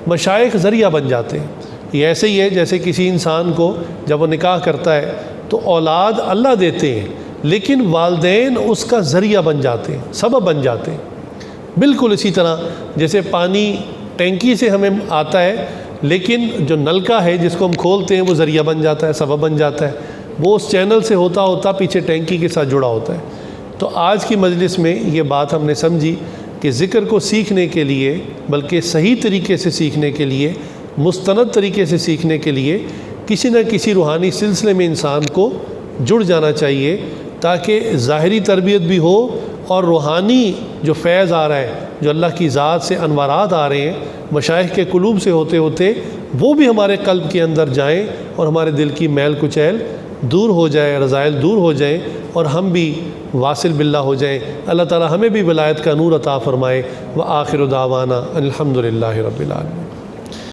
مشائخ ذریعہ بن جاتے ہیں۔ یہ ایسے ہی ہے جیسے کسی انسان کو جب وہ نکاح کرتا ہے تو اولاد اللہ دیتے ہیں، لیکن والدین اس کا ذریعہ بن جاتے ہیں، سبب بن جاتے ہیں۔ بالکل اسی طرح جیسے پانی ٹینکی سے ہمیں آتا ہے، لیکن جو نلکا ہے جس کو ہم کھولتے ہیں وہ ذریعہ بن جاتا ہے، سبب بن جاتا ہے، وہ اس چینل سے ہوتا ہوتا پیچھے ٹینکی کے ساتھ جڑا ہوتا ہے۔ تو آج کی مجلس میں یہ بات ہم نے سمجھی کہ ذکر کو سیکھنے کے لیے، بلکہ صحیح طریقے سے سیکھنے کے لیے، مستند طریقے سے سیکھنے کے لیے کسی نہ کسی روحانی سلسلے میں انسان کو جڑ جانا چاہیے، تاکہ ظاہری تربیت بھی ہو اور روحانی جو فیض آ رہا ہے، جو اللہ کی ذات سے انوارات آ رہے ہیں مشائخ کے قلوب سے ہوتے ہوتے، وہ بھی ہمارے قلب کے اندر جائیں اور ہمارے دل کی میل کچیل دور ہو جائے، رذائل دور ہو جائیں، اور ہم بھی واصل باللہ ہو جائیں۔ اللہ تعالی ہمیں بھی ولایت کا نور عطا فرمائے۔ وآخر دعوانا الحمدللہ رب العالمین۔